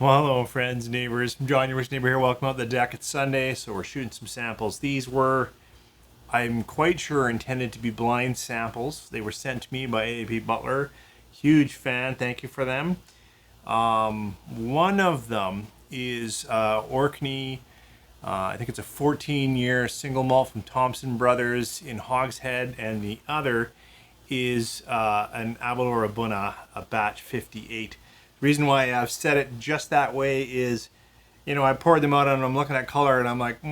Well, hello, friends, neighbors. John, your neighbor here. Welcome out the deck. It's Sunday, so we're shooting some samples. These were, I'm quite sure, intended to be blind samples. They were sent to me by A.A.P. Butler. Huge fan. Thank you for them. One of them is Orkney. I think it's a 14-year single malt from Thompson Brothers in Hogshead, and the other is an Aberlour a batch 58. The reason why I've said it just that way is, you know, I poured them out and I'm looking at color and I'm like,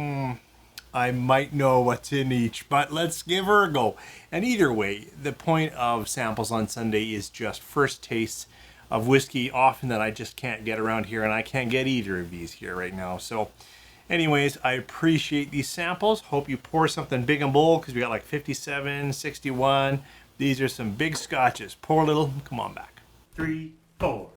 I might know what's in each, but let's give her a go. And either way, the point of samples on Sunday is just first tastes of whiskey, often that I just can't get around here, and I can't get either of these here right now. So anyways, I appreciate these samples. Hope you pour something big and bold, because we got like 57, 61. These are some big scotches. Pour a little, come on back. 3, 4.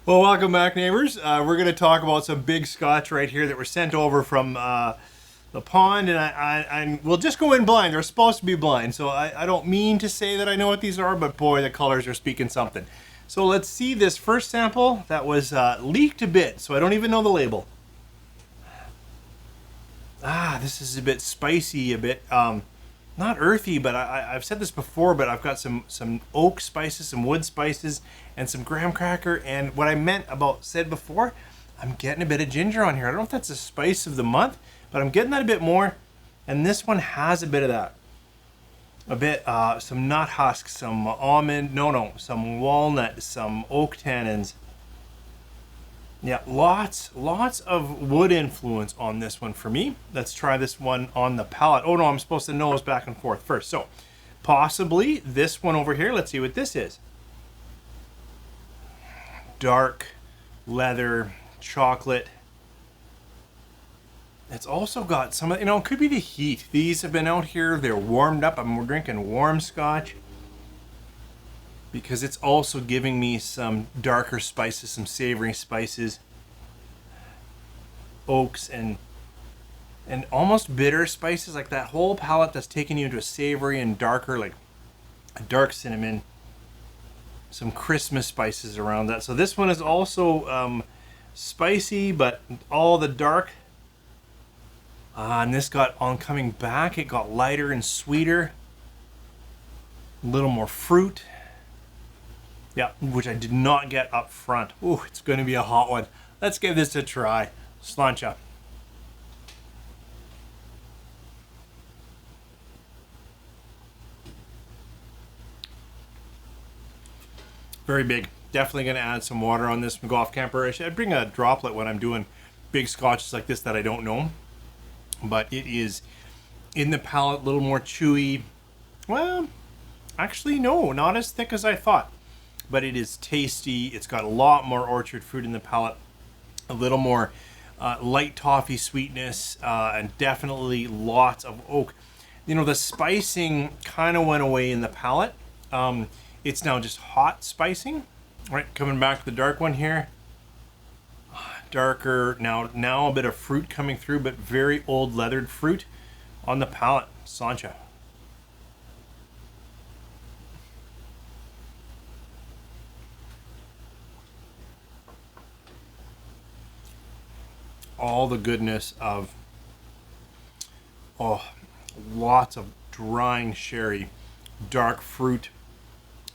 Well, welcome back, neighbors. We're going to talk about some big scotch right here that were sent over from the pond, and I we'll just go in blind. They're supposed to be blind, so I don't mean to say that I know what these are, but boy, the colors are speaking something. So let's see this first sample that was leaked a bit, so I don't even know the label. This is a bit spicy, a bit not earthy, but I've said this before, but I've got some oak spices, some wood spices, and some graham cracker. And what I meant about said before, I'm getting a bit of ginger on here. I don't know if that's the spice of the month, but I'm getting that a bit more. And this one has a bit of that. A bit, some nut husks, some almond, some walnut, some oak tannins. Yeah, lots of wood influence on this one for me. Let's try this one on the palate. Oh no, I'm supposed to nose back and forth first. So, possibly this one over here. Let's see what this is. Dark leather, chocolate. It's also got some, it could be the heat. These have been out here, they're warmed up. We're drinking warm scotch, because it's also giving me some darker spices, some savory spices, oaks, and almost bitter spices, like that whole palette that's taking you into a savory and darker, like a dark cinnamon, some Christmas spices around that. So this one is also spicy, but all the dark. And this got, on coming back, it got lighter and sweeter, a little more fruit. Yeah, which I did not get up front. Ooh, it's going to be a hot one. Let's give this a try. Slancha. Very big. Definitely going to add some water on this from Golf Camper. I'd bring a droplet when I'm doing big scotches like this that I don't know. But it is in the palate, a little more chewy. Well, actually, no, not as thick as I thought. But it is tasty. It's got a lot more orchard fruit in the palate, a little more light toffee sweetness, and definitely lots of oak. You know, the spicing kind of went away in the palate. It's now just hot spicing. All right, coming back to the dark one here. Darker, now a bit of fruit coming through, but very old leathered fruit on the palate. Sancha. All the goodness of, lots of drying sherry, dark fruit,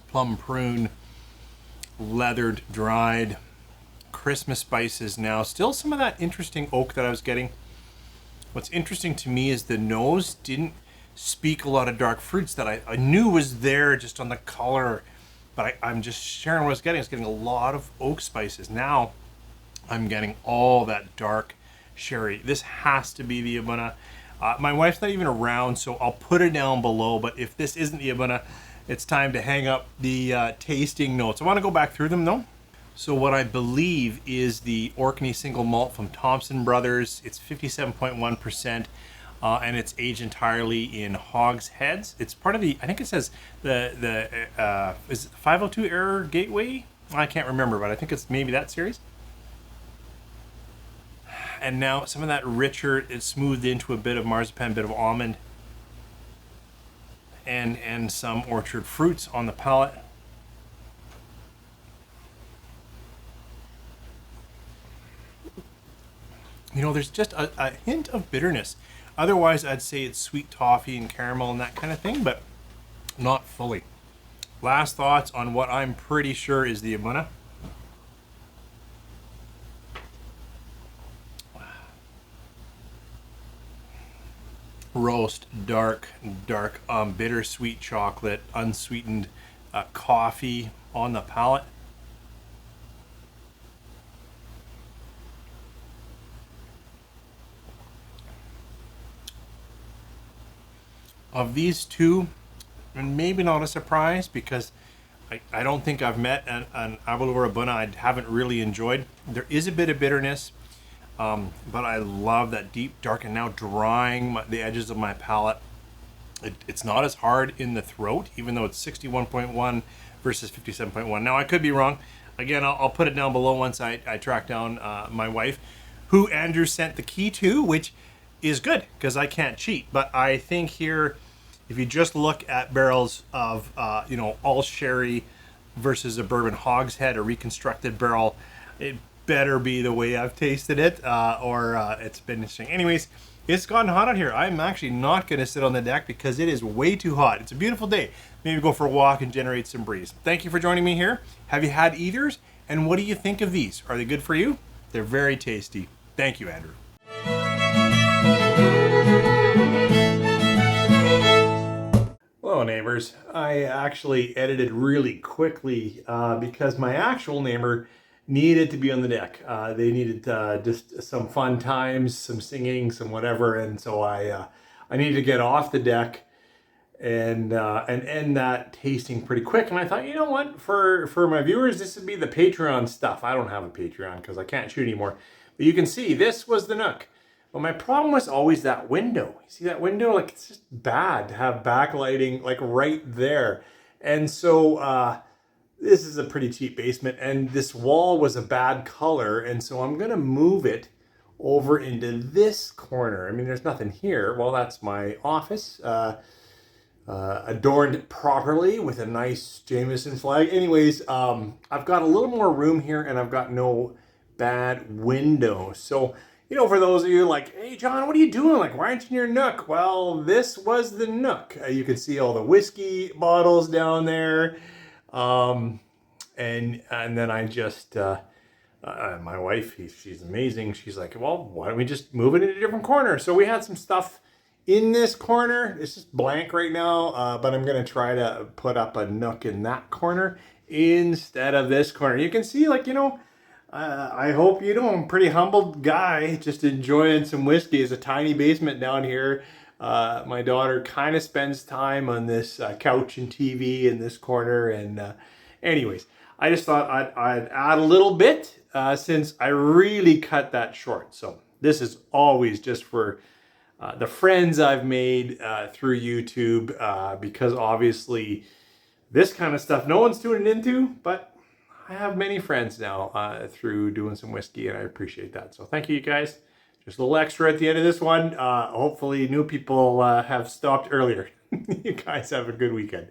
plum prune, leathered, dried, Christmas spices now. Still some of that interesting oak that I was getting. What's interesting to me is the nose didn't speak a lot of dark fruits that I knew was there just on the color, but I'm just sharing what I was getting. I was getting a lot of oak spices. Now I'm getting all that dark sherry. This has to be the Abuna. My wife's not even around, so I'll put it down below, but if this isn't the Abuna, it's time to hang up the tasting notes. I want to go back through them though. So what I believe is the Orkney single malt from Thompson Brothers. It's 57.1%, and it's aged entirely in hogsheads. It's part of the, I think it says is it 502 Error Gateway? I can't remember, but I think it's maybe that series. And now some of that richer, it's smoothed into a bit of marzipan, a bit of almond, and some orchard fruits on the palate. You know, there's just a hint of bitterness. Otherwise, I'd say it's sweet toffee and caramel and that kind of thing, but not fully. Last thoughts on what I'm pretty sure is the Abuna. Roast, dark, bittersweet chocolate, unsweetened coffee on the palate. Of these two, and maybe not a surprise because I don't think I've met an Aberlour Abuna I haven't really enjoyed. There is a bit of bitterness, but I love that deep dark and now drying the edges of my palate. It's not as hard in the throat, even though it's 61.1 versus 57.1. Now, I could be wrong. Again, I'll put it down below once I track down my wife, who Andrew sent the key to, which is good because I can't cheat. But I think here, if you just look at barrels of, all sherry versus a bourbon hogshead, a reconstructed barrel, it better be the way I've tasted it, or it's been interesting. Anyways, it's gotten hot out here. I'm actually not going to sit on the deck because it is way too hot. It's a beautiful day. Maybe go for a walk and generate some breeze. Thank you for joining me here. Have you had either's? And what do you think of these? Are they good for you? They're very tasty. Thank you, Andrew. Hello, neighbors. I actually edited really quickly because my actual neighbor needed to be on the deck. They needed just some fun times, some singing, some whatever, and so I needed to get off the deck and end that tasting pretty quick. And I thought, you know what, for my viewers, this would be the Patreon stuff. I don't have a Patreon because I can't shoot anymore. But you can see this was the Nook. But my problem was always that window. You see that window? Like, it's just bad to have backlighting like right there. And so this is a pretty cheap basement, and this wall was a bad color, and so I'm gonna move it over into this corner. I mean, there's nothing here. Well, that's my office, adorned properly with a nice Jameson flag. Anyways, I've got a little more room here, and I've got no bad window. So, for those of you like, hey, John, what are you doing? Like, why aren't you in your Nook? Well, this was the Nook. You can see all the whiskey bottles down there. And then I just, my wife, she's amazing. She's like, well, why don't we just move it into a different corner? So we had some stuff in this corner. It's just blank right now, but I'm going to try to put up a Nook in that corner instead of this corner. You can see, like, I hope I'm a pretty humbled guy, just enjoying some whiskey. It's a tiny basement down here. My daughter kind of spends time on this couch and TV in this corner. And anyways, I just thought I'd add a little bit since I really cut that short. So this is always just for the friends I've made through YouTube, because obviously this kind of stuff no one's tuning into, but I have many friends now through doing some whiskey, and I appreciate that. So thank you guys. Just a little extra at the end of this one. Hopefully new people have stopped earlier. You guys have a good weekend.